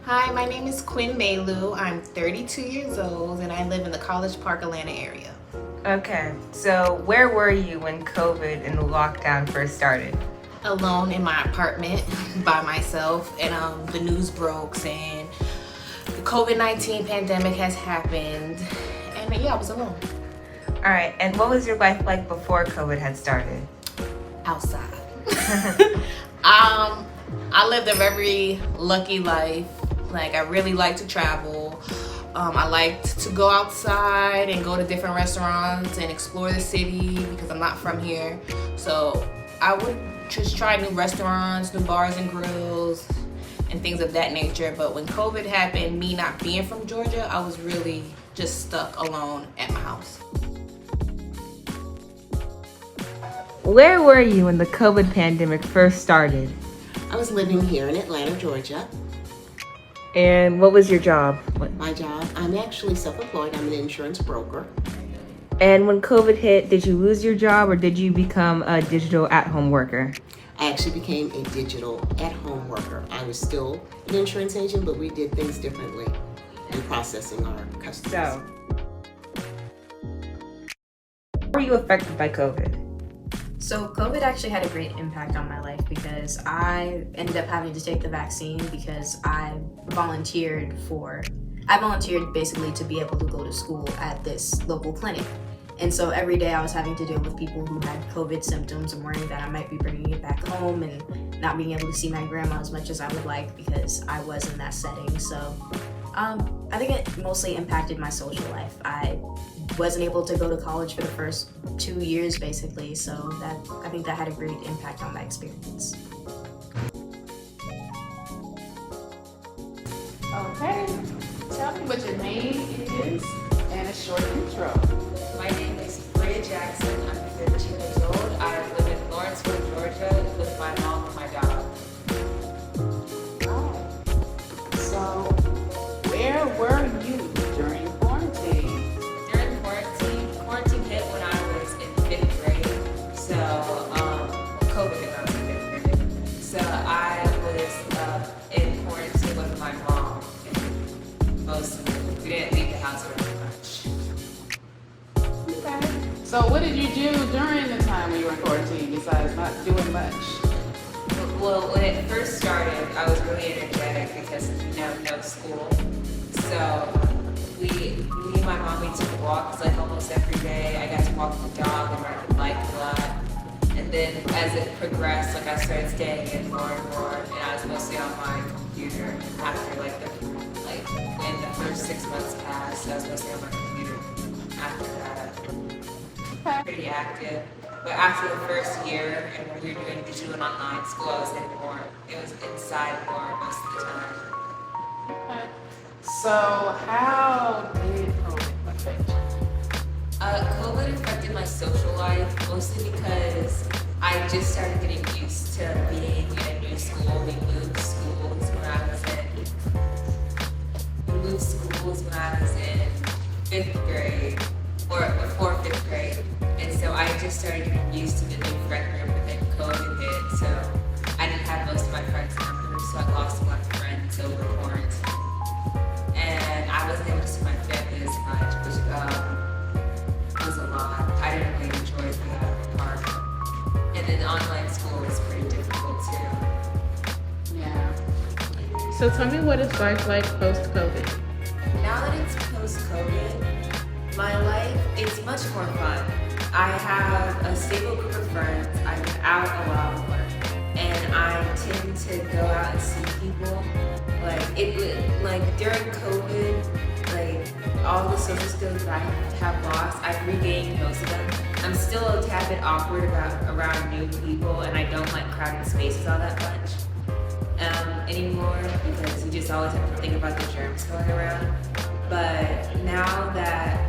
Hi, my name is Quinn Maylou. I'm 32 years old and I live in the College Park, Atlanta area. Okay, so where were you when COVID and the lockdown first started? Alone in my apartment by myself, and the news broke saying the COVID-19 pandemic has happened, and yeah, I was alone. All right, and what was your life like before COVID had started? Outside. I lived a very lucky life. Like, I really like to travel. I liked to go outside and go to different restaurants and explore the city because I'm not from here. So I would just try new restaurants, new bars and grills, and things of that nature. But when COVID happened, me not being from Georgia, I was really just stuck alone at my house. Where were you when the COVID pandemic first started? I was living here in Atlanta, Georgia. And what was your job? My job, I'm actually self-employed. I'm an insurance broker. And when COVID hit, did you lose your job or did you become a digital at-home worker? I actually became a digital at-home worker. I was still an insurance agent, but we did things differently in processing our customers. So, how were you affected by COVID? So COVID actually had a great impact on my life because I ended up having to take the vaccine because I volunteered basically to be able to go to school at this local clinic. And so every day I was having to deal with people who had COVID symptoms and worrying that I might be bringing it back home and not being able to see my grandma as much as I would like because I was in that setting. So I think it mostly impacted my social life. I wasn't able to go to college for the first 2 years basically, so I think that had a great impact on my experience. Okay, tell me what your name is and a short intro. My name is Bria Jackson. I'm 13 years old. I live in Lawrenceville, Georgia with my mom and my dog. Oh, so where were you during quarantine? During quarantine hit when I was in 5th grade. So, COVID hit when I was in 5th grade. So I was in quarantine with my mom. We didn't leave the house very much. Okay. So what did you do during the time when you were in quarantine besides not doing much? Well, when it first started, I was really energetic because no school. So me and my mom, we took walks like almost every day. I got to walk the dog and ride the bike a lot. And then as it progressed, like I started staying in more and more, and I was mostly on my computer. After when the first 6 months passed, I was mostly on my computer. After that, pretty active. But after the first year, and when we were doing digital and online school, I was in more. It was inside more most of the time. Okay. So how did COVID affect you? COVID affected my social life mostly because I just started getting used to being in a new school. We moved schools when I was in 5th grade or before 5th grade. And so I just started getting used to the new friend group, and then COVID hit. So I didn't have most of my friends in my group, so I lost a lot of friends over quarantine. And I wasn't able to see my family as much, which was a lot. I didn't really enjoy being out of the park. And then online school was pretty difficult too. Yeah. So tell me what it's like post-COVID. Now that it's post-COVID, my life is much more fun. I have a stable group of friends. I'm out a lot more, and I tend to go out and see people. Like during COVID, like all the social skills that I have lost, I've regained most of them. I'm still a tad bit awkward around new people, and I don't like crowded spaces all that much anymore because you just always have to think about the germs going around. But now that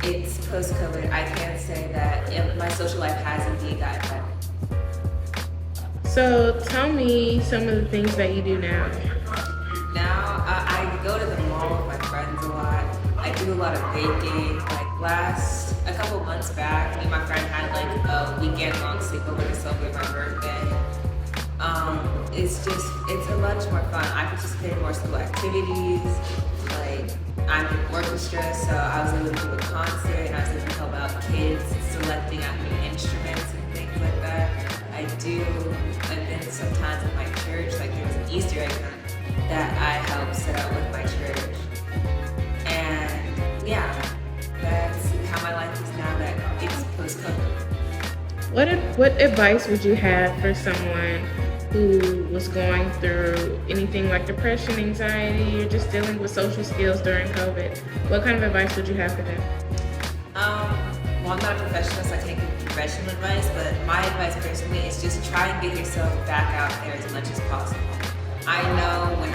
it's post-COVID, I can say that my social life has indeed gotten better. So tell me some of the things that you do now. Now I go to the mall with my friends a lot. I do a lot of baking. Like a couple months back, me and my friend had like a weekend-long sleepover to celebrate my birthday. It's a much more fun. I participate in more school activities. Like I'm in orchestra, so I was able to do a concert, and I was able to help out kids selecting out new instruments and things like that. I've been sometimes at my church, like there was an Easter egg hunt that I helped set up with my church. And yeah, that's how my life is now that it's post-COVID. What advice would you have for someone who was going through anything like depression, anxiety, or just dealing with social skills during COVID? What kind of advice would you have for them? Well, I'm not a professional, so I can't give professional advice, but my advice personally is just try and get yourself back out there as much as possible. I know when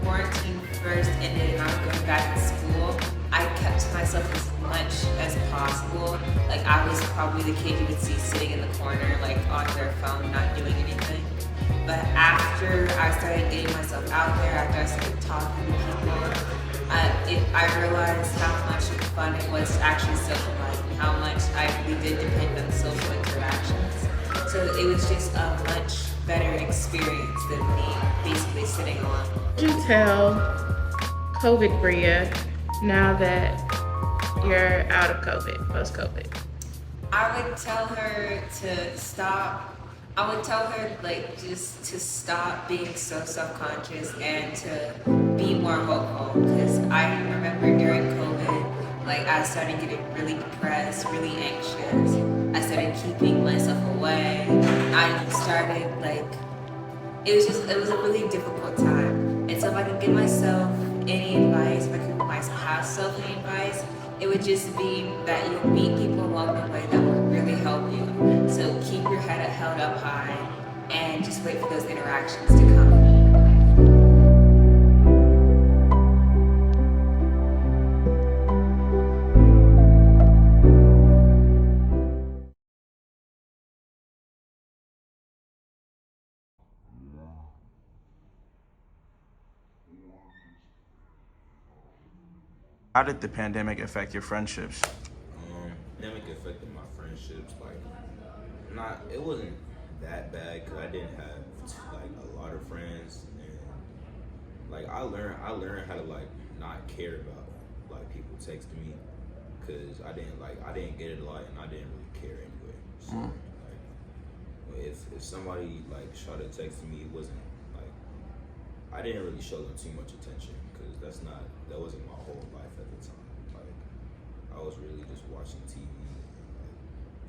quarantine first ended and I was going back to school, I kept to myself as much as possible. Like I was probably the kid you would see sitting in the corner, like on their phone, not doing anything. But after I started getting myself out there, after I started talking to people, I realized how much fun it was to actually socialize and how much I really did depend on social interactions. So it was just a much better experience than me basically sitting alone. What would you tell COVID Bria now that you're out of COVID, post-COVID? I would tell her to stop. I would tell her just to stop being so self-conscious and to be more hopeful. Because I remember during COVID, I started getting really depressed, really anxious. I started keeping myself away. I started it was a really difficult time. And so if I could give myself any advice, if I could give my past self any advice, it would just be that you'll meet people along the way that will really help you. So keep your head held up high and just wait for those interactions to come. How did the pandemic affect your friendships? Pandemic affected my friendships. It wasn't that bad because I didn't have a lot of friends, and I learned how to not care about people texting me because I didn't get it a lot and I didn't really care anyway. So if somebody shot a text to me, it wasn't I didn't really show them too much attention because that wasn't my whole life at the time. I was really just watching TV,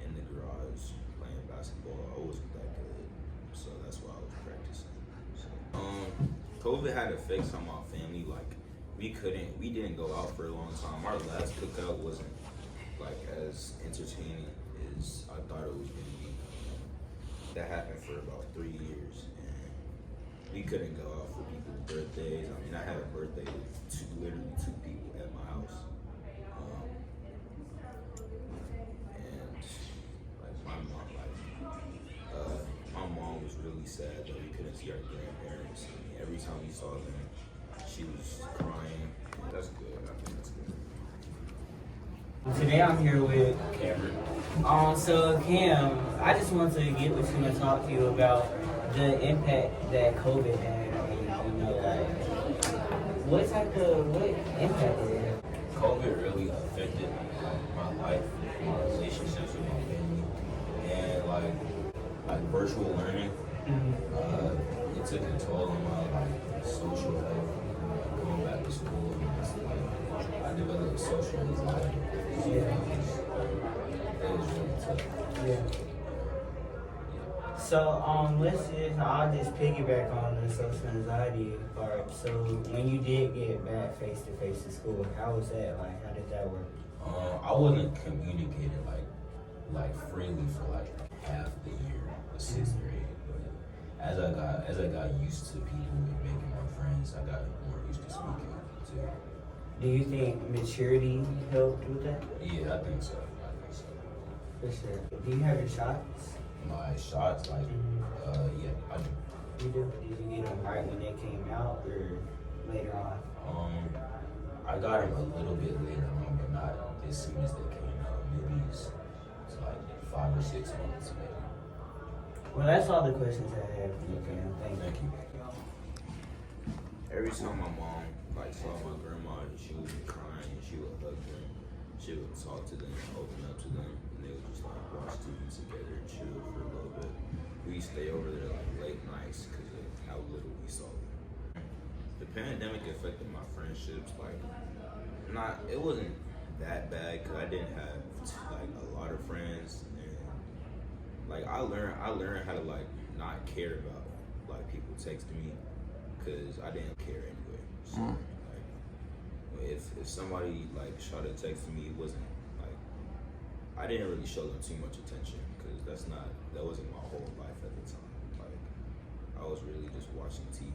in the garage playing basketball. I wasn't that good, so that's why I was practicing. So, COVID had effects on my family. We didn't go out for a long time. Our last cookout wasn't as entertaining as I thought it was gonna be. That happened for about 3 years, and we couldn't go out for people's birthdays. I had a birthday with literally two people at my house. My mom was really sad that we couldn't see our grandparents. Every time we saw them, she was crying. That's good. I think that's good. Today I'm here with Cameron. So Cam, I just wanted to get with you and talk to you about the impact that COVID had. What impact did it have? COVID really affected my life, my relationships with my family, and virtual learning. It took a toll on my social life. Going back to school, I developed social anxiety. Yeah. It was really tough. Yeah. So I'll just piggyback on the social anxiety part. So when you did get back face to face to school, how was that? How did that work? I wasn't communicating freely for half the year of sixth grade. But as I got used to people and making more friends, I got more used to speaking too. Do you think maturity helped with that? Yeah, I think so. For sure. Do you have your shots? My shots, like, yeah, I do. You do? Did you get them right when they came out or later on? I got them a little bit later on, but not as soon as they came out. Maybe it's like 5 or 6 months later. Well, that's all the questions I have for you, Cam. Thank you. Every time my mom saw my grandma, she would be crying and she would hug them. She would talk to them, open up to them, and they would just watch TV together and chill for a little bit. We stay over there late nights because of how little we saw them. The pandemic affected my friendships. It wasn't that bad because I didn't have a lot of friends, and I learned how to not care about people texting me because I didn't care anyway. So if somebody tried to text me, it wasn't I didn't really show them too much attention because that wasn't my whole life at the time. I was really just watching TV.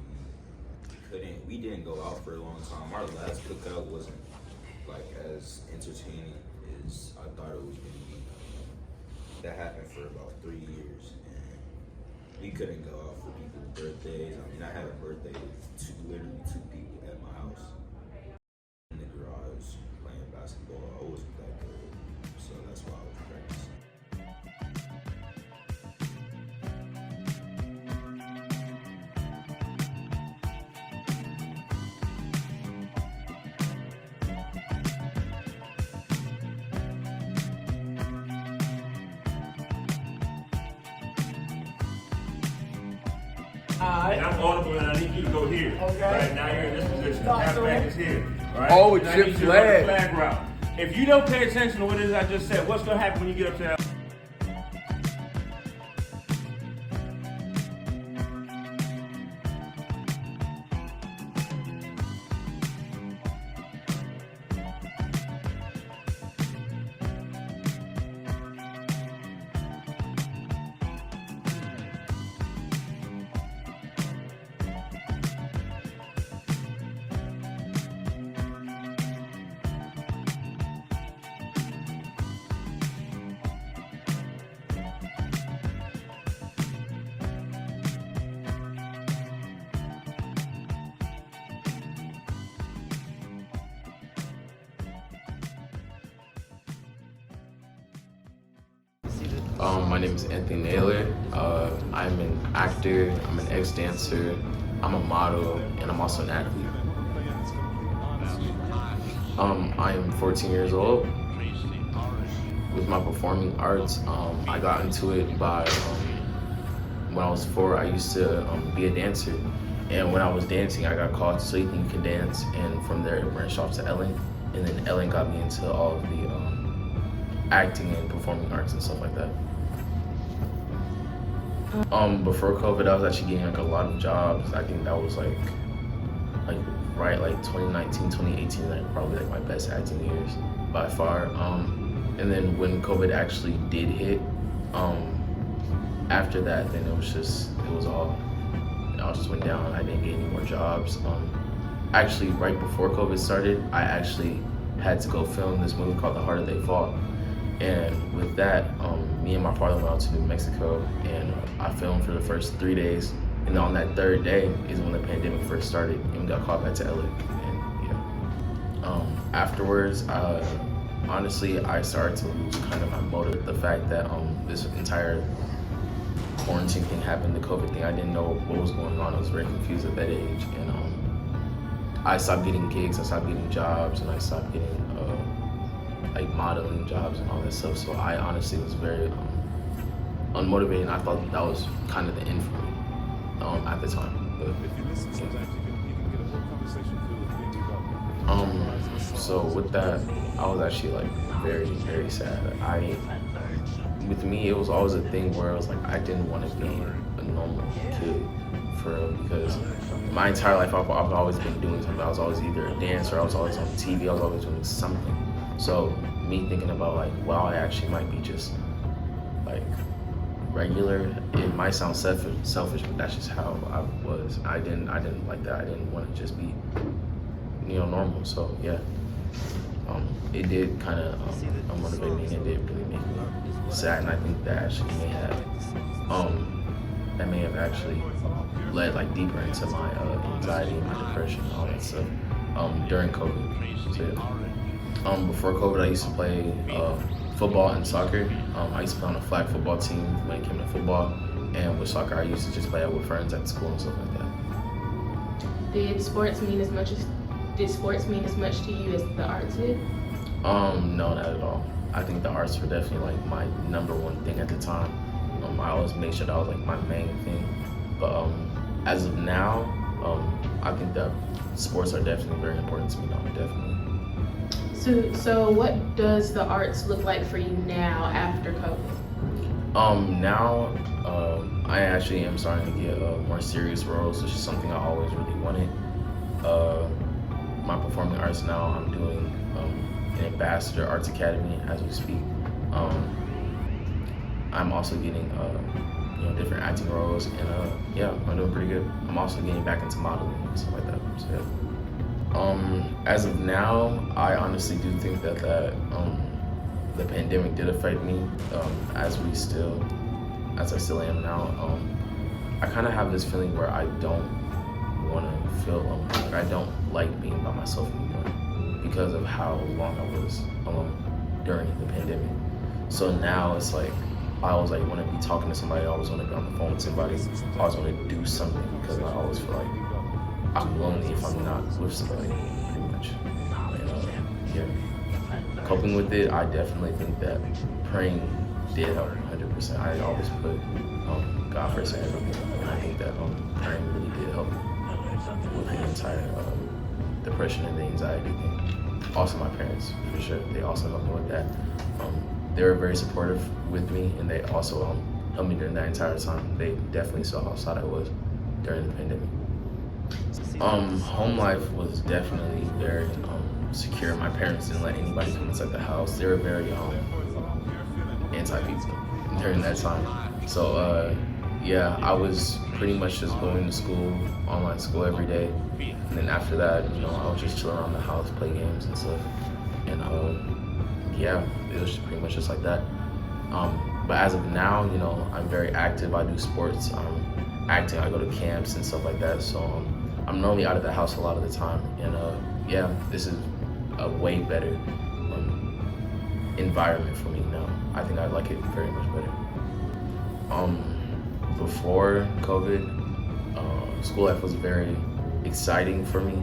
We didn't go out for a long time. Our last cookout wasn't as entertaining as I thought it was gonna be. That happened for about 3 years, and we couldn't go out for people's birthdays. I had a birthday with literally 2 people at my house in the garage playing basketball. I wasn't that good, so that's why I was practicing. And I'm audible and I need you to go here. Okay. Right now you're in this position. Halfback is here. Right? Oh, and it's I your need you to flag. run the flag route. If you don't pay attention to what it is I just said, what's gonna happen when you get up to that? My name is Anthony Naylor. I'm an actor, I'm an ex-dancer, I'm a model, and I'm also an athlete. I am 14 years old. With my performing arts, I got into it by, when I was 4, I used to be a dancer. And when I was dancing, I got called So You Think You Can Dance, and from there it branched off to Ellen. And then Ellen got me into all of the acting and performing arts and stuff like that. Before COVID, I was actually getting a lot of jobs. I think that was right 2019, 2018, probably my best acting years by far. And then when COVID actually did hit, after that, then it all just went down. I didn't get any more jobs. Actually, right before COVID started, I actually had to go film this movie called The Harder They Fall. And with that, me and my father went out to New Mexico, and I filmed for the first 3 days. And on that 3rd day is when the pandemic first started, and we got called back to LA. And yeah, afterwards, honestly, I started to lose kind of my motive. The fact that this entire quarantine thing happened, the COVID thing, I didn't know what was going on. I was very confused at that age, and I stopped getting gigs, I stopped getting jobs, and I stopped getting modeling jobs and all that stuff. So I honestly was very unmotivated, and I thought that was kind of the end for me at the time. But, so with that, I was actually very, very sad. With me, it was always a thing where I was I didn't want to be a normal kid for real, because my entire life I've always been doing something. I was always either a dancer, I was always on TV, I was always doing something. So me thinking about wow, I actually might be just regular. It might sound selfish, but that's just how I was. I didn't like that. I didn't want to just be normal. So yeah, it did kind of motivate me, and it did really make me sad. And I think that actually may have actually led like deeper into my anxiety, my depression, all that stuff during COVID. So, yeah. Before COVID, I used to play football and soccer. I used to play on a flag football team when it came to football, and with soccer, I used to just play out with friends at school and stuff like that. Did sports mean as much to you as the arts did? No, not at all. I think the arts were definitely like my number one thing at the time. I always made sure that was like my main thing. But as of now, I think that sports are definitely very important to me now, definitely. So what does the arts look like for you now after COVID? Now, I actually am starting to get more serious roles, which is something I always really wanted. My performing arts now, I'm doing an Ambassador Arts Academy as we speak. I'm also getting different acting roles, and yeah, I'm doing pretty good. I'm also getting back into modeling and stuff like that. So yeah. As of now, I honestly do think that the pandemic did affect me, as I still am now. I kind of have this feeling where I don't want to feel alone. I don't like being by myself anymore because of how long I was alone during the pandemic. So now it's like, I always like want to be talking to somebody. I always want to be on the phone with somebody. I always want to do something because I always feel like I'm lonely if I'm not with somebody, pretty much. And yeah, coping with it, I definitely think that praying did help 100%. I always put God first in everything, and I think that praying really did help with the entire depression and the anxiety thing. Also, my parents, for sure, they also helped me with that. They were very supportive with me, and they also helped me during that entire time. They definitely saw how sad I was during the pandemic. Home life was definitely very secure. My parents didn't let anybody come inside the house. They were very anti-people during that time. So yeah, I was pretty much just going to school, online school every day. And then after that, I would just chill around the house, play games and stuff. And yeah, it was pretty much just like that. But as of now, I'm very active. I do sports, acting, I go to camps and stuff like that. So I'm normally out of the house a lot of the time. And yeah, this is a way better environment for me now. I think I like it very much better. Before COVID, school life was very exciting for me.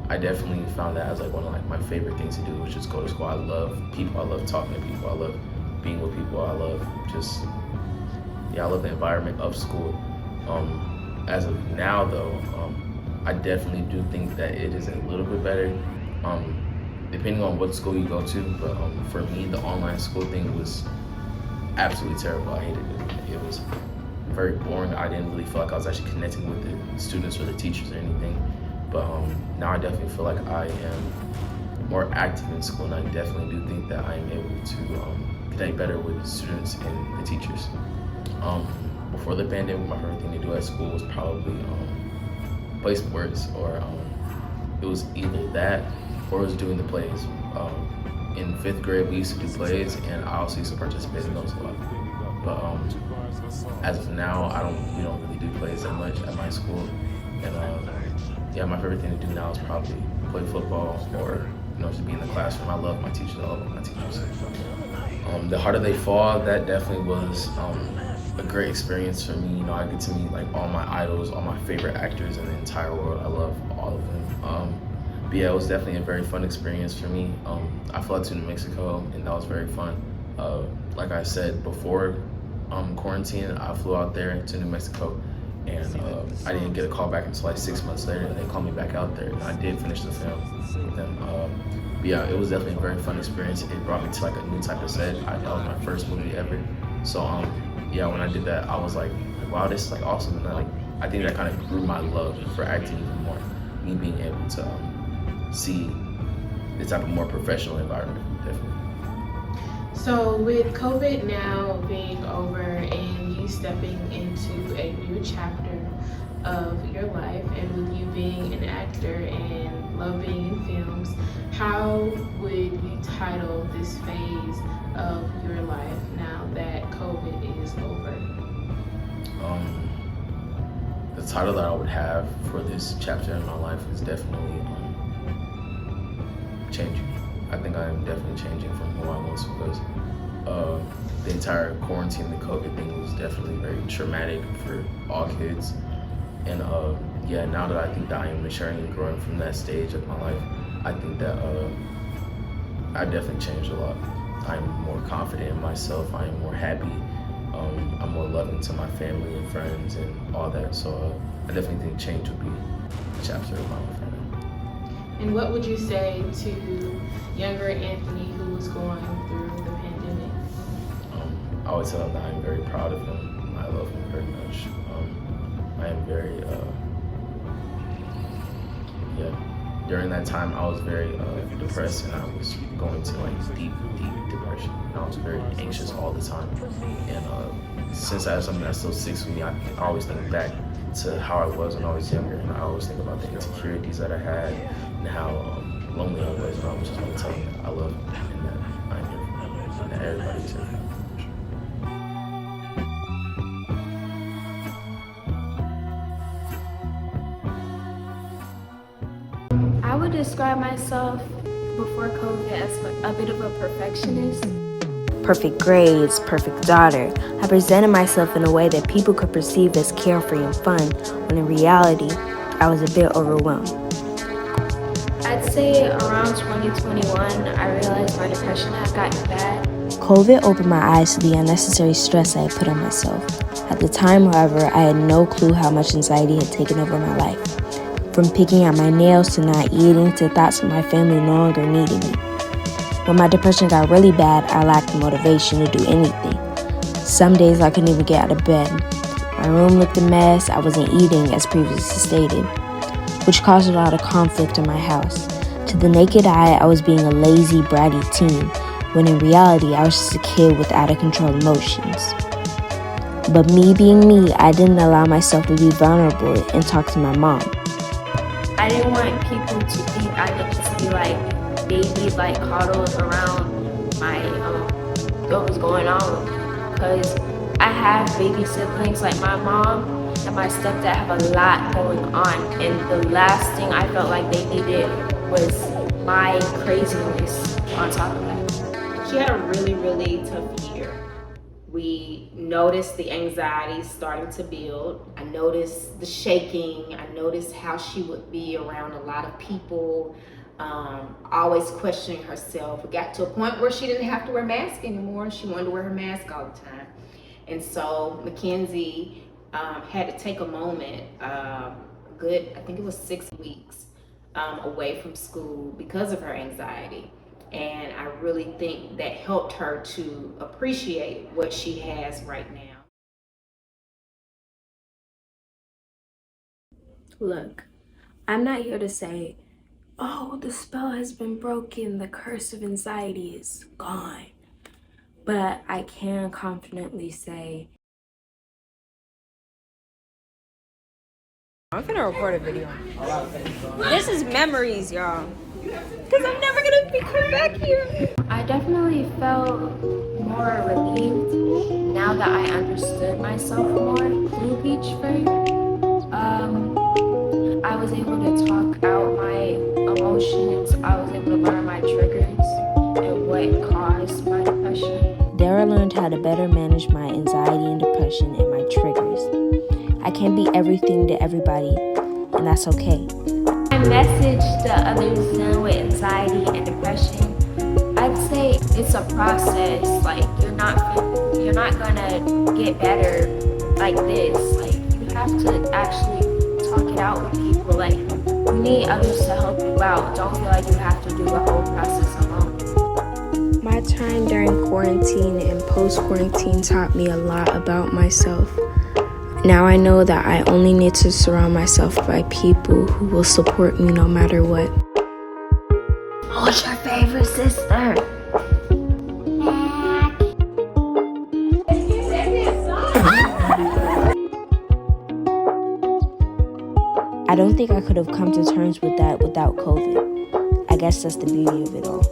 I definitely found that as like one of my favorite things to do, which is go to school. I love people. I love talking to people. I love being with people. I love I love the environment of school. As of now, though, I definitely do think that it is a little bit better, depending on what school you go to. But for me, the online school thing was absolutely terrible. I hated it. It was very boring. I didn't really feel like I was actually connecting with the students or the teachers or anything. But now I definitely feel like I am more active in school, and I definitely do think that I am able to connect better with the students and the teachers. Before the pandemic, my favorite thing to do at school was probably play sports, or it was either that or it was doing the plays. In 5th grade, we used to do plays, and I also used to participate in those a lot. But as of now, we don't really do plays that much at my school. And yeah, my favorite thing to do now is probably play football or just be in the classroom. I love my teachers. I love my teachers. The Harder They Fall, that definitely was a great experience for me. I get to meet like all my idols, all my favorite actors in the entire world. I love all of them. But yeah, it was definitely a very fun experience for me. I flew out to New Mexico, and that was very fun. Like I said before quarantine, I flew out there to New Mexico, and I didn't get a call back until like 6 months later, and they called me back out there, and I did finish the film with them. But yeah, it was definitely a very fun experience. It brought me to like a new type of set. That was my first movie ever. So yeah, when I did that, I was like, wow, this is like awesome. And then, I think that kind of grew my love for acting even more. Me being able to see this type of more professional environment, definitely. So with COVID now being over and you stepping into a new chapter of your life, and with you being an actor and love being in films. How would you title this phase of your life now that COVID is over? The title that I would have for this chapter in my life is definitely changing. I think I am definitely changing from who I once was. The entire quarantine, the COVID thing was definitely very traumatic for all kids. And yeah, now that I think that I am maturing and growing from that stage of my life, I think that I've definitely changed a lot. I'm more confident in myself. I am more happy. I'm more loving to my family and friends and all that. So I definitely think change would be a chapter of my life right now. And what would you say to younger Anthony who was going through the pandemic? I would tell him that I'm very proud of him. I love him very much. I am very, during that time I was very depressed, and I was going to like deep depression. And I was very anxious all the time. And since I have something that still sticks with me, I always think back to how I was when I was younger, and I always think about the insecurities that I had and how lonely I was. And I was just want to tell him that I love him and that I'm here for him and that everybody's here for him. I would describe myself before COVID as a bit of a perfectionist. Perfect grades, perfect daughter. I presented myself in a way that people could perceive as carefree and fun, when in reality, I was a bit overwhelmed. I'd say around 2021, I realized my depression had gotten bad. COVID opened my eyes to the unnecessary stress I had put on myself. At the time, however, I had no clue how much anxiety had taken over my life. From picking out my nails to not eating to thoughts of my family no longer needing me. When my depression got really bad, I lacked the motivation to do anything. Some days I couldn't even get out of bed. My room looked a mess, I wasn't eating as previously stated, which caused a lot of conflict in my house. To the naked eye, I was being a lazy, bratty teen, when in reality I was just a kid with out-of-control emotions. But me being me, I didn't allow myself to be vulnerable and talk to my mom. I didn't want people to think I could just be like baby, like coddled around my what was going on, because I have baby siblings like my mom and my stepdad have a lot going on, and the last thing I felt like they needed was my craziness on top of that. She had a really tough year. We noticed the anxiety starting to build. I noticed the shaking. I noticed how she would be around a lot of people, always questioning herself. It got to a point where she didn't have to wear a mask anymore. She wanted to wear her mask all the time. And so Mackenzie had to take a moment, I think it was 6 weeks away from school because of her anxiety. And I really think that helped her to appreciate what she has right now. Look, I'm not here to say, oh, the spell has been broken, the curse of anxiety is gone. But I can confidently say, I'm gonna record a video. This is memories, y'all. Because I'm never gonna be coming back here. I definitely felt more relieved now that I understood myself more through Beachford. I was able to talk out my emotions. I was able to learn my triggers and what caused my depression. There I learned how to better manage my anxiety and depression and my triggers. I can't be everything to everybody, and that's okay. My message to others dealing with anxiety and depression, I'd say it's a process. Like you're not gonna get better like this. Like you have to actually talk it out with people. Like you need others to help you out. Don't feel like you have to do the whole process alone. My time during quarantine and post-quarantine taught me a lot about myself. Now I know that I only need to surround myself by people who will support me no matter what. Who's your favorite sister? I don't think I could have come to terms with that without COVID. I guess that's the beauty of it all.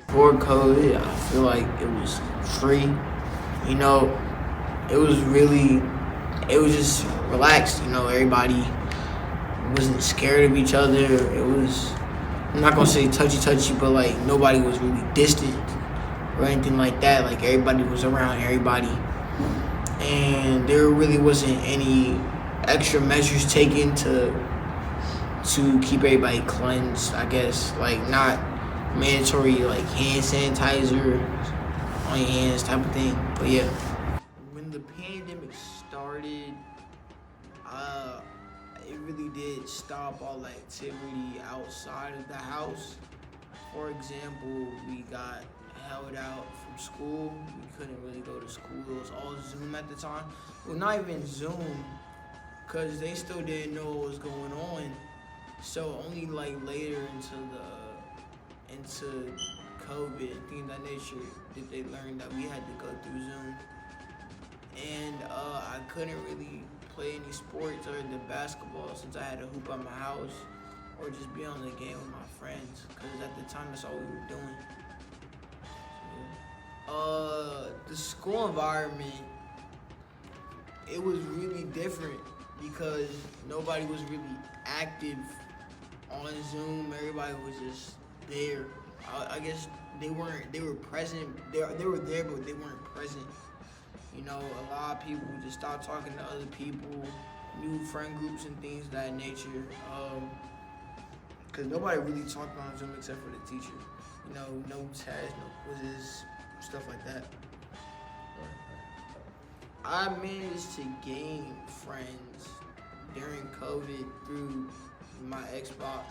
Before COVID, I feel like it was free. You know, it was just relaxed. You know, everybody wasn't scared of each other. It was, I'm not gonna say touchy, but like nobody was really distant or anything like that. Like everybody was around everybody. And there really wasn't any extra measures taken to keep everybody cleansed, I guess. Like not mandatory like hand sanitizer on your hands type of thing. But yeah. When the pandemic started, it really did stop all activity outside of the house. For example, we got held out from school. We couldn't really go to school. It was all Zoom at the time. Well, not even Zoom, because they still didn't know what was going on. So only later into COVID and things of that nature did they learn that we had to go through Zoom. And I couldn't really play any sports other than basketball since I had to hoop at my house or just be on the game with my friends, because at the time that's all we were doing. The school environment, it was really different because nobody was really active on Zoom. Everybody was just there. I guess they were present. They were there, but they weren't present. You know, a lot of people just stopped talking to other people, new friend groups and things of that nature. Because nobody really talked on Zoom except for the teacher. You know, no tests, no quizzes, stuff like that. I managed to gain friends during COVID through my Xbox.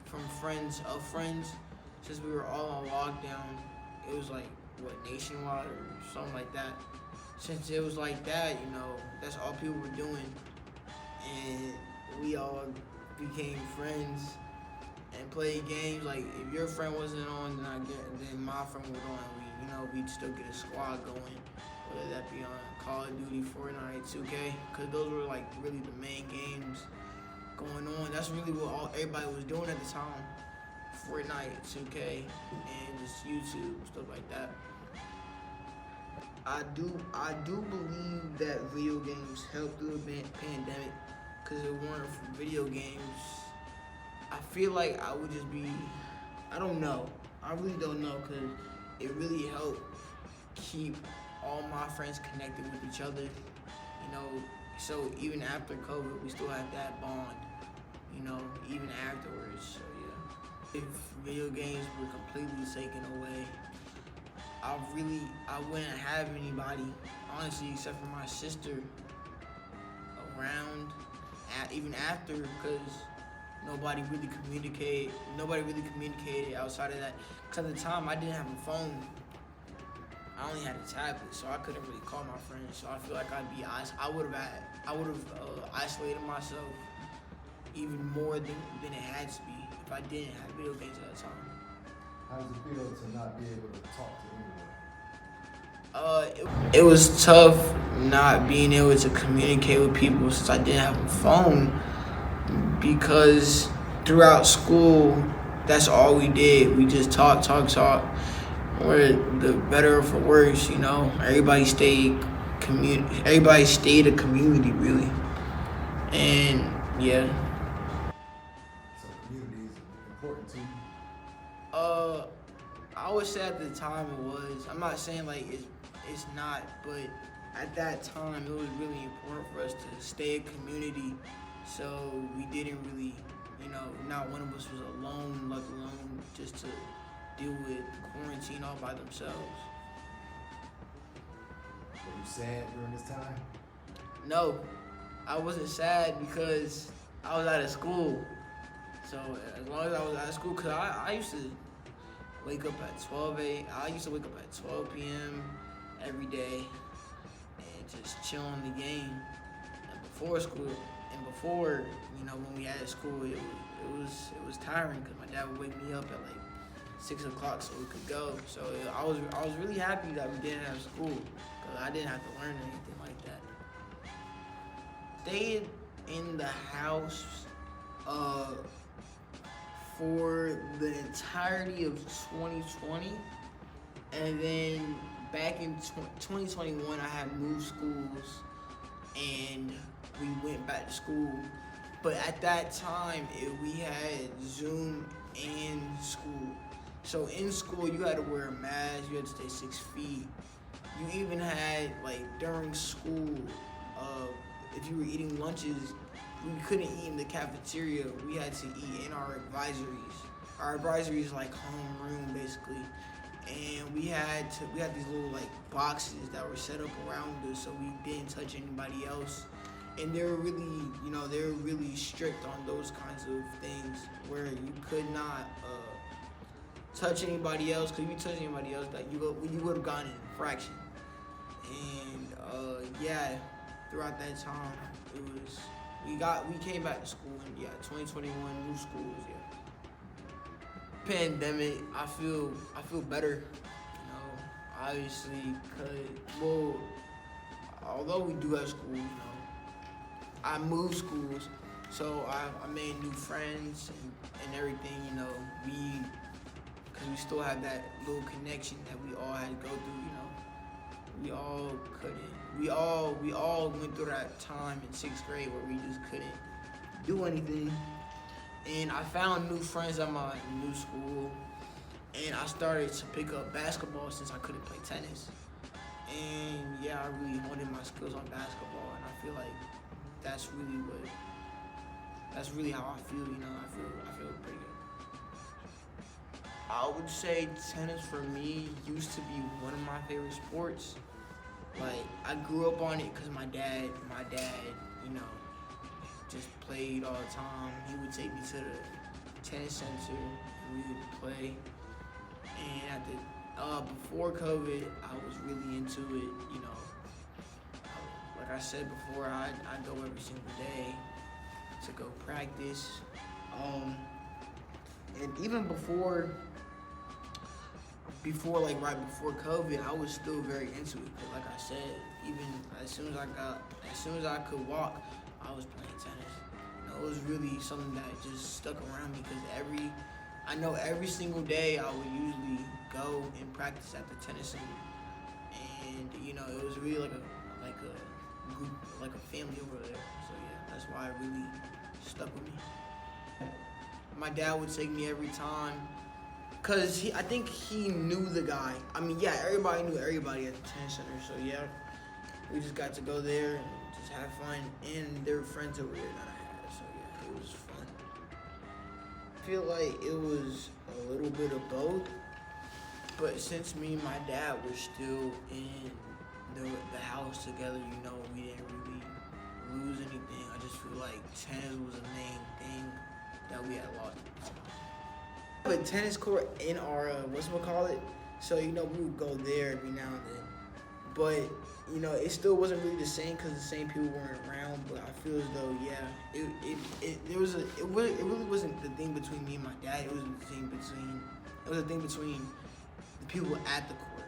From friends of friends, since we were all on lockdown. It was nationwide or something like that. Since it was like that, you know, that's all people were doing. And we all became friends and played games. Like, if your friend wasn't on, then my friend was on. We'd still get a squad going, whether that be on Call of Duty, Fortnite, 2K, because those were really the main games going on. That's really what everybody was doing at the time. Fortnite, 2K, and just YouTube, stuff like that. I do believe that video games helped through the pandemic, because if it weren't for video games, I feel like I would just be, I don't know. I really don't know, because it really helped keep all my friends connected with each other, you know. So even after COVID, we still have that bond, you know, even afterwards. So yeah, if video games were completely taken away, I wouldn't have anybody, honestly, except for my sister around, even after, because nobody really communicated outside of that. Because at the time, I didn't have a phone. I only had a tablet, so I couldn't really call my friends. So I feel like I would have isolated myself even more than it had to be if I didn't have video games at the time. How does it feel to not be able to talk to anyone? It was tough not being able to communicate with people since I didn't have a phone, because throughout school, that's all we did. We just talk. Or the better or for worse, you know. Everybody stayed a community, really. And yeah. So community is important to you? I would say at the time it was. I'm not saying it's not, but at that time, it was really important for us to stay a community. So we didn't really, not one of us was alone, let alone just to deal with quarantine all by themselves. Were you sad during this time? No, I wasn't sad because I was out of school. So as long as I was out of school, cause I used to wake up at 12 a.m. I used to wake up at 12 p.m. every day and just chill on the game. And before school, when we had school, it was tiring because my dad would wake me up at like 6 o'clock so we could go. So I was really happy that we didn't have school because I didn't have to learn anything like that. Stayed in the house for the entirety of 2020, and then back in 2021 I had moved schools and we went back to school. But at that time we had Zoom and school. So in school you had to wear a mask, you had to stay 6 feet. You even had, like, during school, if you were eating lunches, we couldn't eat in the cafeteria. We had to eat in our advisories. Our advisory is like homeroom basically. And we had these little like boxes that were set up around us so we didn't touch anybody else. And they were really strict on those kinds of things where you could not touch anybody else, because if you touch anybody else, like you would have gotten an infraction. And throughout that time, we came back to school, and 2021 new schools, Pandemic, I feel better, obviously, although we do have school, I moved schools, so I made new friends and everything, because we still have that little connection that we all had to go through, We all couldn't. We all went through that time in 6th grade where we just couldn't do anything. And I found new friends at my new school, and I started to pick up basketball since I couldn't play tennis. And I really wanted my skills on basketball, and I feel like that's really how I feel, I feel pretty good. I would say tennis for me used to be one of my favorite sports. Like, I grew up on it because my dad, just played all the time. He would take me to the tennis center and we would play. And before COVID, I was really into it, Like I said before, I'd go every single day to go practice. And even before right before COVID, I was still very into it. Cause like I said, even as soon as I could walk, I was playing tennis. It was really something that just stuck around me because every single day I would usually go and practice at the tennis center. And it was really like a group, like a family over there. So that's why it really stuck with me. My dad would take me every time. Cause I think he knew the guy. Everybody knew everybody at the tennis center. So we just got to go there and just have fun. And there were friends over there that I had. So it was fun. I feel like it was a little bit of both. But since me and my dad were still in the house together, we didn't really lose anything. I just feel like tennis was the main thing that we had lost. A tennis court in our so we would go there every now and then, but it still wasn't really the same because the same people weren't around. But I feel as though it really wasn't the thing between me and my dad. It was a thing between the people at the court,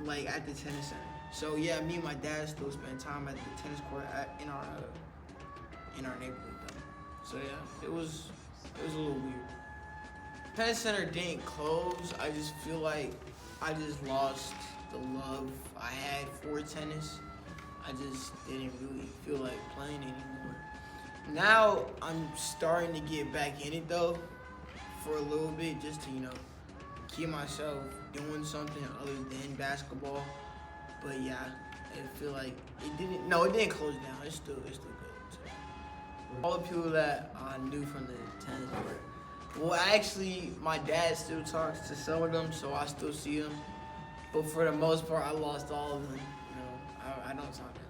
like at the tennis center. So me and my dad still spend time at the tennis court in our neighborhood though. So it was a little weird. Tennis center didn't close. I just feel like I just lost the love I had for tennis. I just didn't really feel like playing anymore. Now I'm starting to get back in it though, for a little bit, just to keep myself doing something other than basketball. But I feel like it didn't. No, it didn't close down. It's still good. So, all the people that I knew from the tennis court. Well, actually, my dad still talks to some of them, so I still see them. But for the most part, I lost all of them. You know, I don't talk to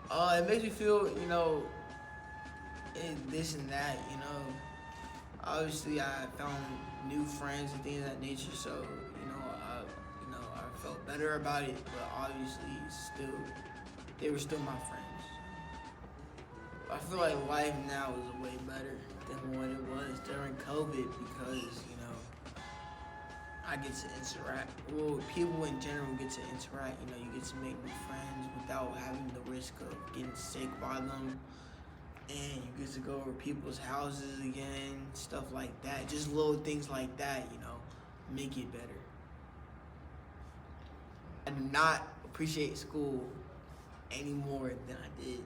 them. It makes me feel, you know, this and that. You know, obviously I found new friends and things of that nature. So I felt better about it. But obviously, they were still my friends. I feel like life now is way better than what it was during COVID because, you know, I get to interact. Well, people in general get to interact. You know, you get to make new friends without having the risk of getting sick by them. And you get to go over people's houses again, stuff like that. Just little things like that, you know, make it better. I do not appreciate school any more than I did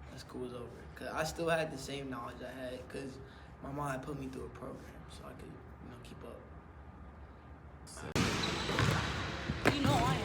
when school was over. Because I still had the same knowledge I had because my mom had put me through a program so I could, you know, keep up. You know I am.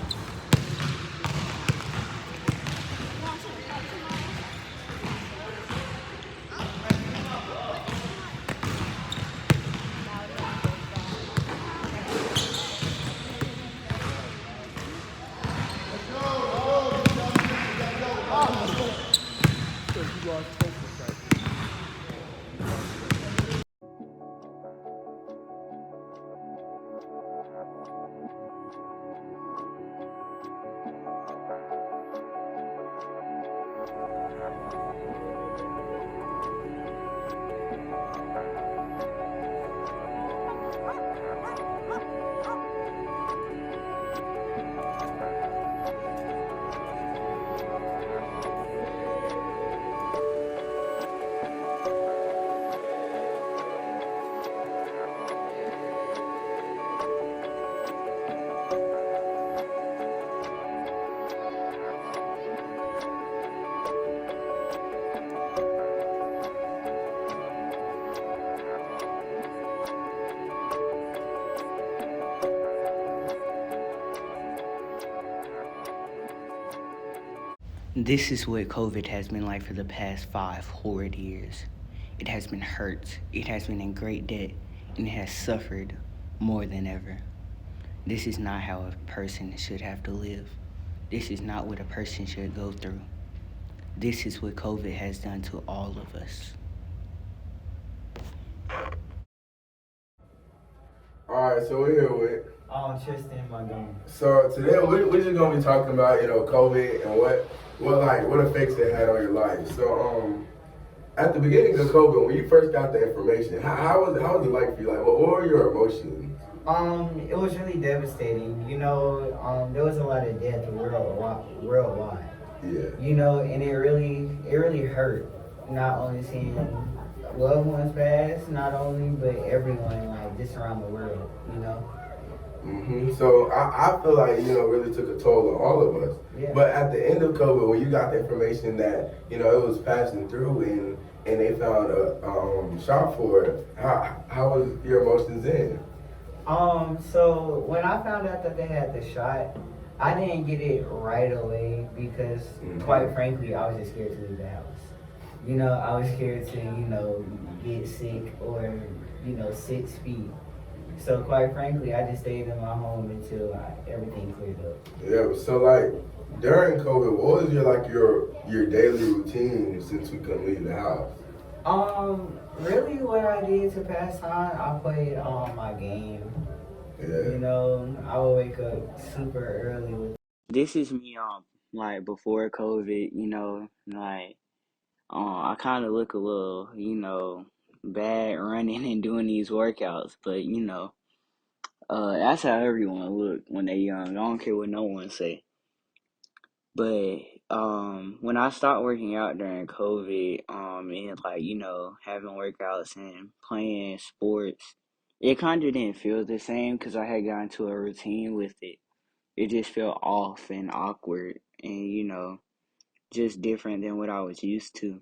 This is what COVID has been like for the past 5 horrid years. It has been hurt, it has been in great debt, and it has suffered more than ever. This is not how a person should have to live. This is not what a person should go through. This is what COVID has done to all of us. Alright, so we're here with Tristan Montgomery. So today we're just gonna be talking about, you know, COVID and what effects it had on your life. So at the beginning of COVID, when you first got the information, how was it like for you? Like what were your emotions? It was really devastating. You know, there was a lot of death worldwide. Yeah. You know, and it really hurt. Not only seeing loved ones pass, not only, but everyone, like, just around the world, you know? So I feel like, you know, it really took a toll on all of us. Yeah. But at the end of COVID, when you got the information that, you know, it was passing through and they found a shot for it, how was your emotions then? So when I found out that they had the shot, I didn't get it right away because, quite frankly, I was just scared to leave the house. You know, I was scared to, you know, get sick or, you know, 6 feet. So quite frankly, I just stayed in my home until everything cleared up. Yeah, so like during COVID, what was your daily routine since we couldn't leave the house? Really what I did to pass time, I played my game. Yeah. You know, I would wake up super early. This is me like before COVID, you know, like I kind of look a little, you know, bad running and doing these workouts, but you know, that's how everyone look when they young. I don't care what no one say. But when I stopped working out during COVID, and like, you know, having workouts and playing sports, it kind of didn't feel the same because I had gotten to a routine with it. It just felt off and awkward and, you know, just different than what I was used to.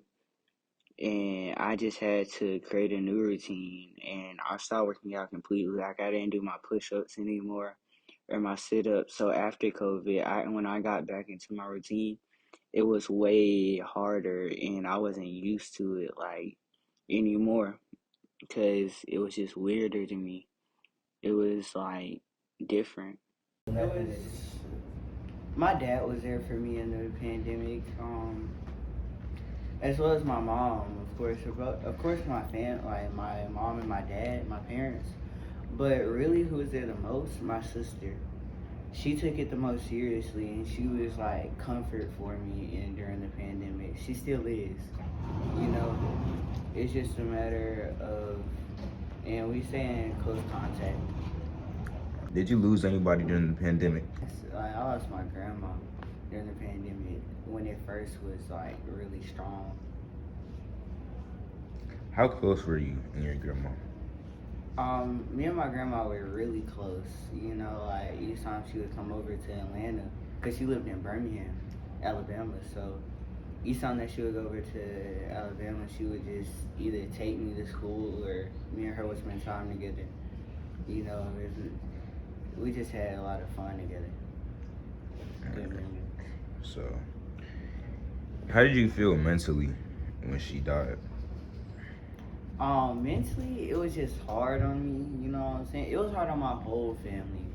And I just had to create a new routine, and I stopped working out completely. Like, I didn't do my push-ups anymore. or my sit-ups. So after COVID, when I got back into my routine, it was way harder, and I wasn't used to it like anymore because it was just weirder to me. It was like different. My dad was there for me in the pandemic, as well as my mom, of course. Of course, my my mom and my dad, my parents. But really, who was there the most? My sister. She took it the most seriously, and she was like comfort for me during the pandemic. She still is. You know, it's just a matter of, and we stay in close contact. Did you lose anybody during the pandemic? I lost my grandma during the pandemic when it first was like really strong. How close were you and your grandma? Me and my grandma were really close. You know, like each time she would come over to Atlanta, because she lived in Birmingham, Alabama. So each time that she would go over to Alabama, she would just either take me to school or me and her would spend time together. You know, we just had a lot of fun together. So, how did you feel mentally when she died? Mentally, it was just hard on me, you know what I'm saying? It was hard on my whole family.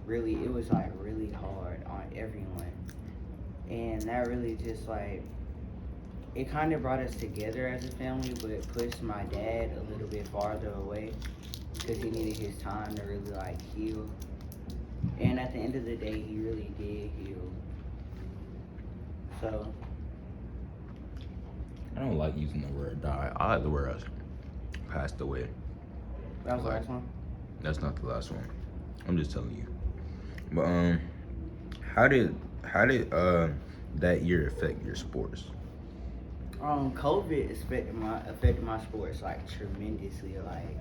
Really, it was like really hard on everyone. And that really just like, it kind of brought us together as a family, but it pushed my dad a little bit farther away because he needed his time to really like heal. And at the end of the day, he really did heal. So, I don't like using the word die. I like the word passed away. That was the last one? That's not the last one. I'm just telling you. But how did that year affect your sports? COVID affected my sports like tremendously. Like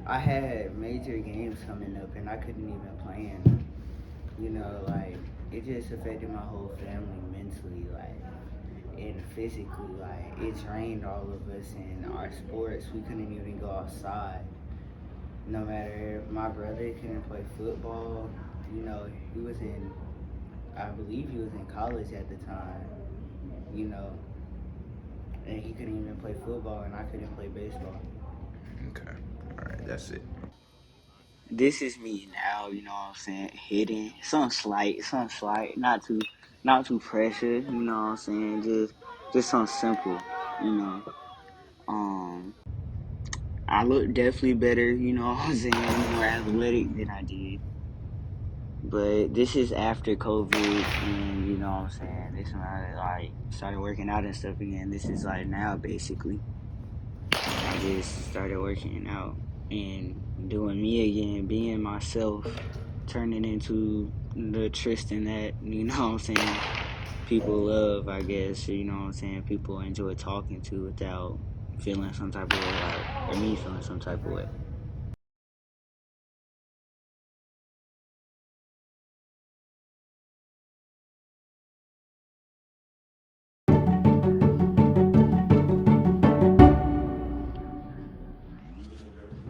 I had major games coming up and I couldn't even plan. You know, like it just affected my whole family mentally, like and physically. Like it drained all of us in our sports. We couldn't even go outside. No matter, my brother couldn't play football. You know, I believe he was in college at the time. You know, and he couldn't even play football, and I couldn't play baseball. Okay, all right, that's it. This is me now, you know what I'm saying, hitting, something slight, not too precious, you know what I'm saying, just something simple, you know. I look definitely better, you know what I'm saying, more athletic than I did. But this is after COVID, and you know what I'm saying, this when I like started working out and stuff again. This is like now basically. I just started working out and doing me again, being myself, turning into the Tristan that, you know what I'm saying, people love, I guess, you know what I'm saying, people enjoy talking to without feeling some type of way, like, or me feeling some type of way.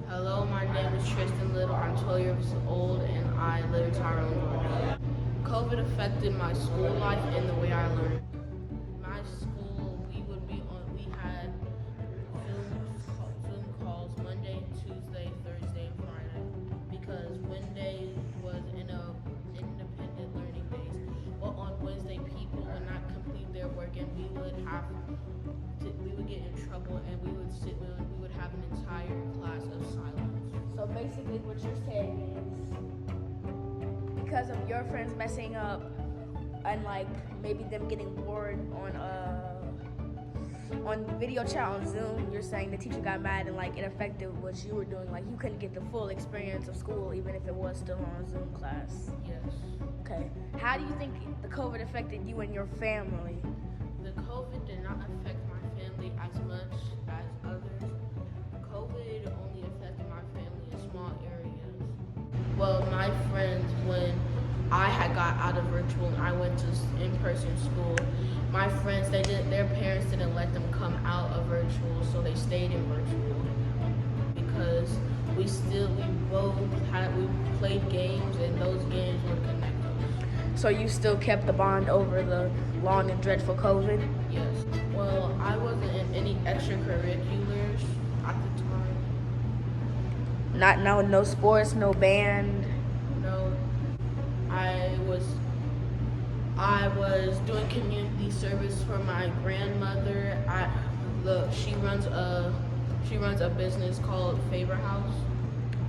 Hello, my name is Tristan Little. I'm 12 years old and I live in Tyrone, Georgia. COVID affected my school life and the way I learned. My school, we had Zoom calls Monday, Tuesday, Thursday, and Friday because Wednesday was independent learning days. But on Wednesday, people would not complete their work and we would get in trouble and we would have an entire class of silence. So basically what you're saying is because of your friends messing up and like maybe them getting bored on video chat on Zoom, you're saying the teacher got mad and like it affected what you were doing, like you couldn't get the full experience of school even if it was still on a Zoom class. Yes. Okay. How do you think the COVID affected you and your family? The COVID did not affect my family as much as others. COVID only affected my family in small areas. Well, my friends, when I had got out of virtual and I went to in-person school, my friends, their parents didn't let them come out of virtual, so they stayed in virtual because we played games, and those games would connect us. So you still kept the bond over the long and dreadful COVID? Yes. Well, I wasn't in any extracurriculars at the time. No sports, no band? No. I was doing community service for my grandmother. She runs a business called Favor House.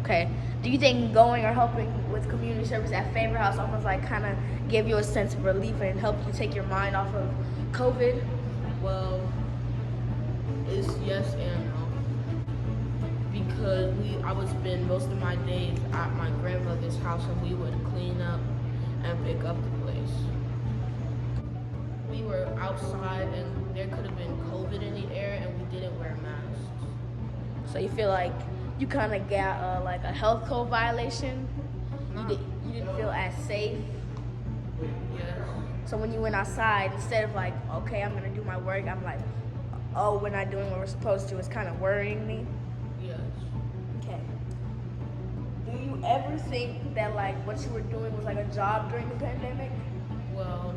Okay. Do you think going or helping with community service at Favor House almost like kind of give you a sense of relief and help you take your mind off of COVID? Well, it's yes and no. Because I would spend most of my days at my grandmother's house, and we would clean up and pick up the place. We were outside, and there could have been COVID in the air, and we didn't wear masks. So you feel like you kind of got like a health code violation? You didn't feel as safe? Yes. So when you went outside, instead of like, okay, I'm gonna do my work, I'm like, oh, we're not doing what we're supposed to. It's kind of worrying me. Yes. Okay. Do you ever think that like what you were doing was like a job during the pandemic? Well,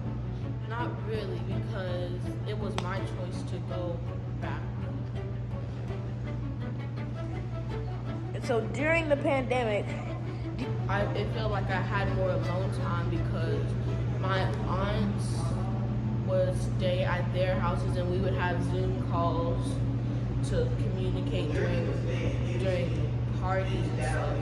not really, because it was my choice to go back. And so during the pandemic, it felt like I had more alone time because my aunts would stay at their houses, and we would have Zoom calls to communicate during parties and stuff.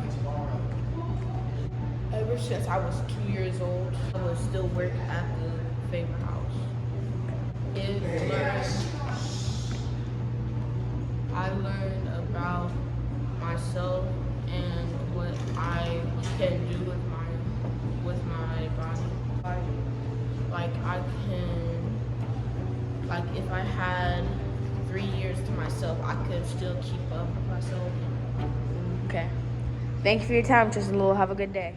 Ever since I was 2 years old, I would still work at the Favor House. I learned about myself and what I can do with my body. If I had 3 years to myself, I could still keep up with myself. Okay. Thank you for your time, Tristan Lowell. Have a good day.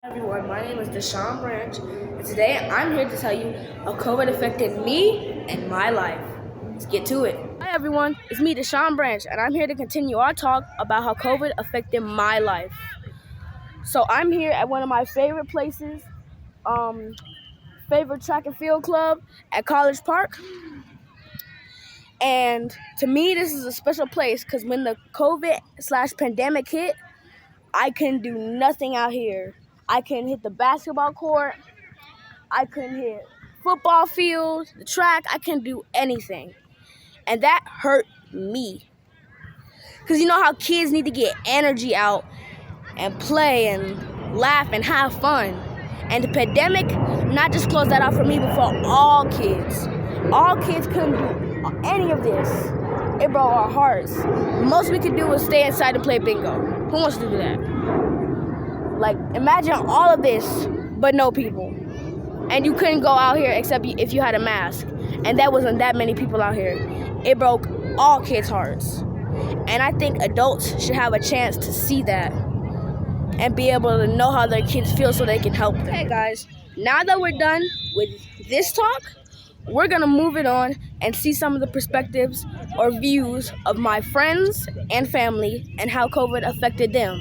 Everyone, my name is Deshaun Branch, and today I'm here to tell you how COVID affected me and my life. Let's get to it. Hi everyone, it's me, Deshaun Branch, and I'm here to continue our talk about how COVID affected my life. So I'm here at one of my favorite places, favorite track and field club at College Park. And to me, this is a special place because when the COVID/pandemic hit, I couldn't do nothing out here. I couldn't hit the basketball court. I couldn't hit football fields, the track. I couldn't do anything. And that hurt me. Because you know how kids need to get energy out and play and laugh and have fun. And the pandemic not just closed that out for me, but for all kids. All kids couldn't do any of this. It broke our hearts. Most we could do was stay inside and play bingo. Who wants to do that? Like, imagine all of this, but no people. And you couldn't go out here except if you had a mask. And that wasn't that many people out here. It broke all kids' hearts. And I think adults should have a chance to see that and be able to know how their kids feel so they can help them. Hey guys, Now that we're done with this talk, we're gonna move it on and see some of the perspectives or views of my friends and family and how COVID affected them.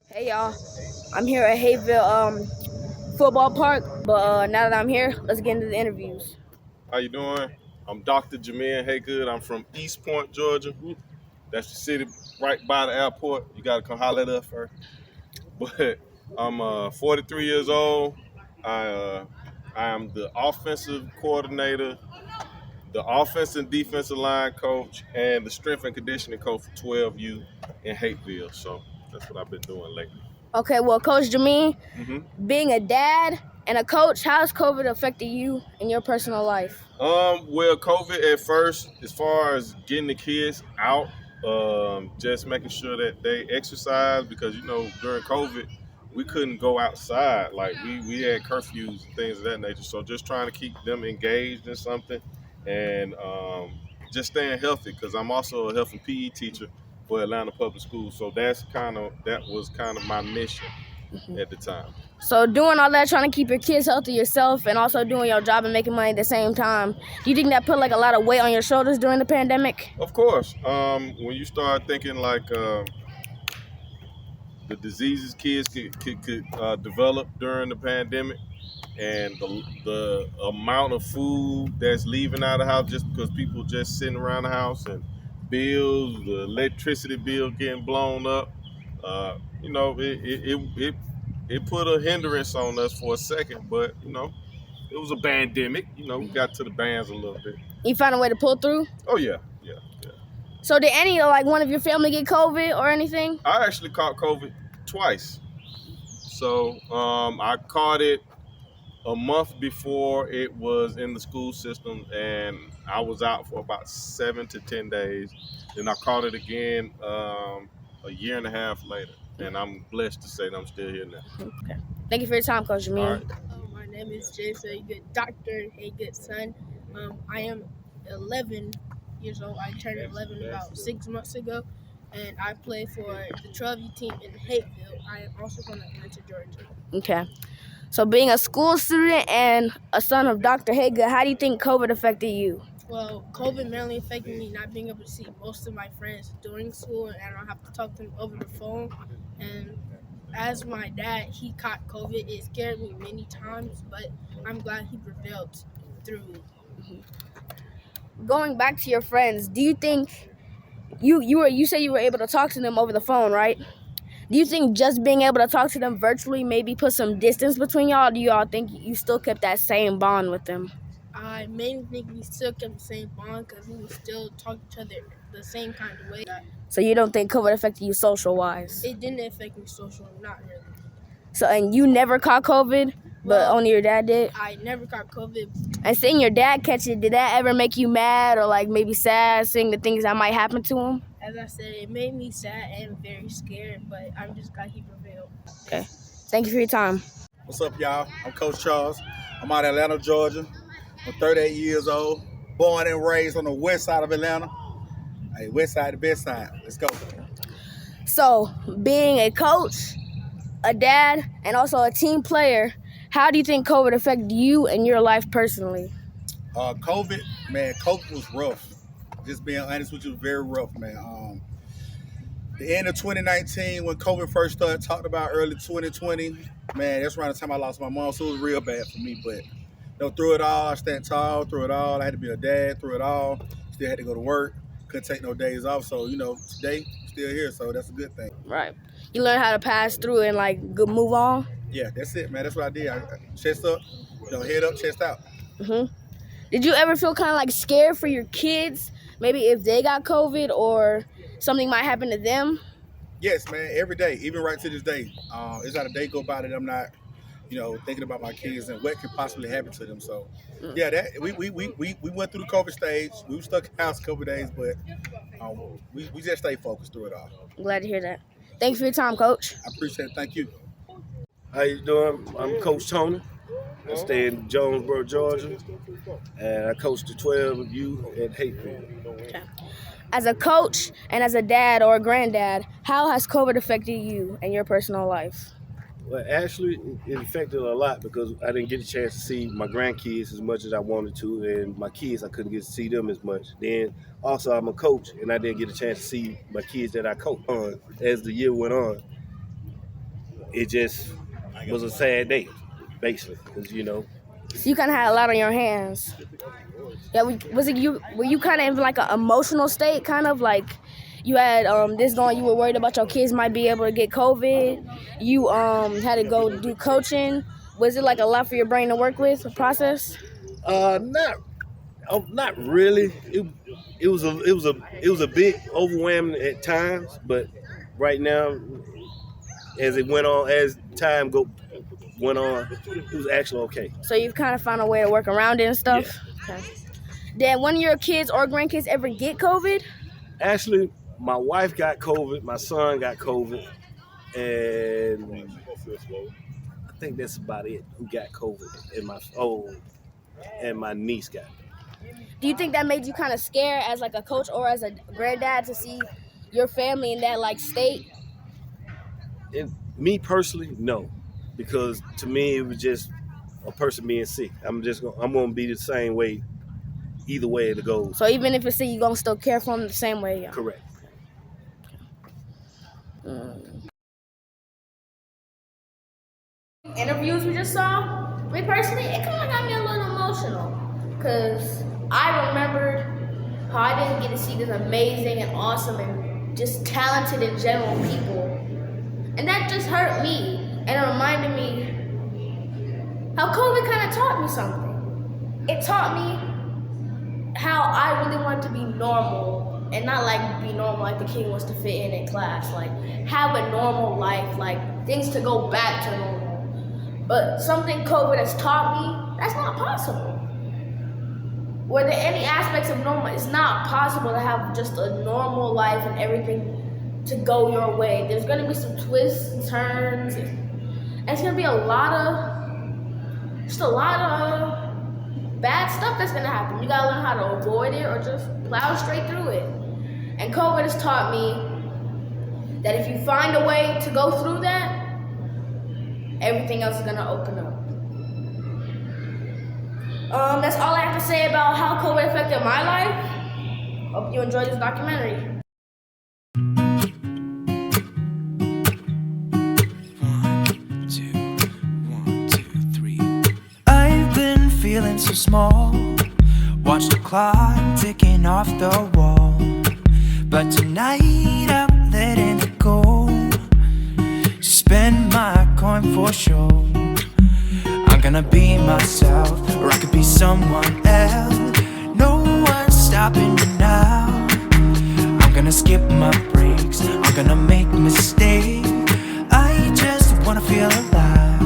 Hey y'all, I'm here at Hayville football park, but now that I'm here, let's get into the interviews. How you doing? I'm Dr. Jameer Haygood. I'm from East Point, Georgia. That's the city right by the airport. You gotta come holler at us first. But I'm 43 years old. I am the offensive coordinator, the offensive and defensive line coach, and the strength and conditioning coach for 12U in Hapeville. So that's what I've been doing lately. Okay, well, Coach Jameer, being a dad and a coach, how has COVID affected you in your personal life? Well, COVID at first, as far as getting the kids out, just making sure that they exercise, because during COVID we couldn't go outside. Like we had curfews and things of that nature. So just trying to keep them engaged in something, and just staying healthy, because I'm also a health and PE teacher for Atlanta Public Schools. So that was kind of my mission at the time. So doing all that, trying to keep your kids healthy yourself and also doing your job and making money at the same time, do you think that put like a lot of weight on your shoulders during the pandemic? Of course. When you start thinking like the diseases kids could develop during the pandemic, and the amount of food that's leaving out of the house just because people just sitting around the house, and bills, the electricity bill getting blown up, it put a hindrance on us for a second, but it was a pandemic. We got to the bands a little bit. You found a way to pull through? Oh yeah. So did any one of your family get COVID or anything? I actually caught COVID twice. So I caught it a month before it was in the school system, and I was out for about 7 to 10 days. Then I caught it again a year and a half later, and I'm blessed to say that I'm still here now. Okay. Thank you for your time, Coach Jameer. Right. My name is Jason Haygood, Dr. Haygood's son. I am 11 years old. I turned 11 about 6 months ago, and I play for the 12U team in Hapeville. I am also from Atlanta, Georgia. Okay. So being a school student and a son of Dr. Haygood, how do you think COVID affected you? Well, COVID mainly affected me not being able to see most of my friends during school, and I don't have to talk to them over the phone. And as my dad, he caught COVID. It scared me many times, but I'm glad he prevailed through it. Going back to your friends, do you think you said you were able to talk to them over the phone, right? Do you think just being able to talk to them virtually maybe put some distance between y'all? Or do y'all think you still kept that same bond with them? I mainly think we still kept the same bond because we would still talk to each other the same kind of way. So you don't think COVID affected you social-wise? It didn't affect me social, not really. So, and you never caught COVID, but only your dad did? I never caught COVID. And seeing your dad catch it, did that ever make you mad or maybe sad, seeing the things that might happen to him? As I said, it made me sad and very scared, but I'm just glad he prevailed. Okay. Thank you for your time. What's up, y'all? I'm Coach Charles. I'm out of Atlanta, Georgia. I'm 38 years old, born and raised on the west side of Atlanta. Hey, west side, the best side. Let's go. So, being a coach, a dad, and also a team player, how do you think COVID affected you and your life personally? COVID was rough. Just being honest with you, very rough, man. The end of 2019, when COVID first started, talked about early 2020, man, that's around the time I lost my mom, so it was real bad for me. But through it all, I stand tall. Through it all, I had to be a dad. Through it all, still had to go to work. Couldn't take no days off. So today, still here. So that's a good thing. Right. You learn how to pass through and move on. Yeah, that's it, man. That's what I did. Chest up, head up, chest out. Did you ever feel kind of scared for your kids? Maybe if they got COVID or something might happen to them? Yes, man. Every day, even right to this day, it's not a day go by that I'm not, thinking about my kids and what could possibly happen to them. So, yeah, we went through the COVID stage. We were stuck in the house a couple of days, but we just stay focused through it all. I'm glad to hear that. Thanks for your time, Coach. I appreciate it. Thank you. How you doing? I'm Coach Tony. I stay in Jonesboro, Georgia, and I coach the 12U at Hayfield. Okay. As a coach and as a dad or a granddad, how has COVID affected you and your personal life? Well, actually, it affected a lot because I didn't get a chance to see my grandkids as much as I wanted to, and my kids, I couldn't get to see them as much. Then, also, I'm a coach, and I didn't get a chance to see my kids that I coach on. As the year went on, it just was a sad day, basically, because, you know. So you kind of had a lot on your hands. Yeah, were you kind of in like an emotional state, kind of like you had this going, you were worried about your kids might be able to get COVID, you had to go do coaching. Was it like a lot for your brain to work with, the process? Not really. It was a bit overwhelming at times, but right now, as it went on, as time went on, it was actually okay. So you've kind of found a way to work around it and stuff? Yeah. Okay. Did one of your kids or grandkids ever get COVID? Actually, my wife got COVID, my son got COVID, and I think that's about it who got COVID, and my niece got it. Do you think that made you kind of scared as like a coach or as a granddad to see your family in that like state? Me personally, no, because to me it was just a person being sick. I'm gonna be the same way, either way it goes. So even if it's sick, you're gonna still care for them the same way? Yeah. Correct. Interviews we just saw, me personally, it kind of got me a little emotional because I remembered how I didn't get to see this amazing and awesome and just talented in general people, and that just hurt me, and it reminded me how COVID kind of taught me something. It taught me how I really wanted to be normal and not like be normal like the kid wants to fit in class, like have a normal life, like things to go back to normal. But something COVID has taught me, that's not possible. Were there any aspects of normal, it's not possible to have just a normal life and everything to go your way. There's gonna be some twists and turns, and it's gonna be a lot of bad stuff that's gonna happen. You gotta learn how to avoid it or just plow straight through it. And COVID has taught me that if you find a way to go through that, everything else is gonna open up. That's all I have to say about how COVID affected my life. Hope you enjoyed this documentary. I've been feeling so small. Watch the clock ticking off the wall. But tonight I'm letting it go. Spend my coin for sure. I'm gonna be myself, or I could be someone else. No one's stopping me now. I'm gonna skip my breaks, I'm gonna make mistakes. I just wanna feel alive.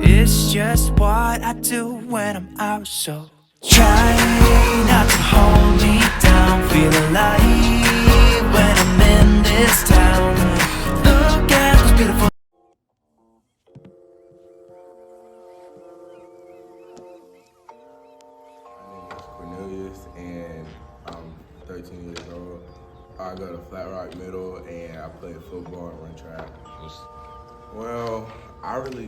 It's just what I do when I'm out, so try not to hold me down. Feel alive when I'm in this town. Look at those beautiful. Cornelius, and I'm 13 years old. I go to Flat Rock Middle, and I play football and run track. Well, I really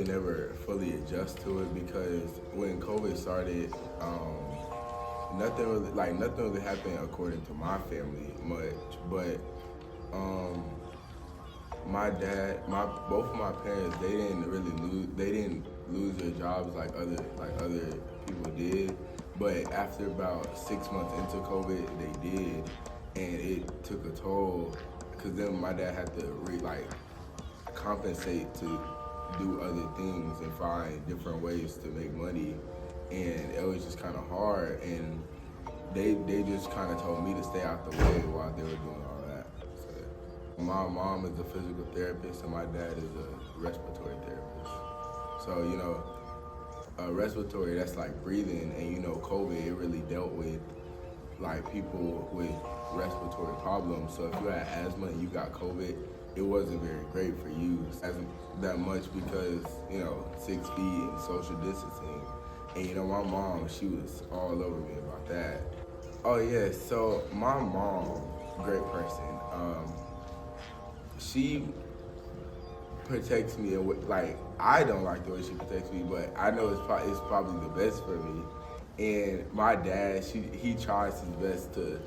never fully adjust to it because when COVID started, nothing really happened according to my family much. But my dad, both of my parents, they didn't lose their jobs like other people did. But after about 6 months into COVID, they did, and it took a toll. Cause then my dad had to compensate to do other things and find different ways to make money, and it was just kind of hard. And they just kind of told me to stay out the way while they were doing all that. So my mom is a physical therapist, and my dad is a respiratory therapist. So respiratory, that's like breathing, and COVID, it really dealt with like people with respiratory problems. So if you had asthma and you got COVID, it wasn't very great for you as that much because, 6 feet and social distancing. And my mom, she was all over me about that. Oh yeah, so my mom, great person. She protects me, like I don't like the way she protects me, but I know it's probably the best for me. And my dad, he tries his best to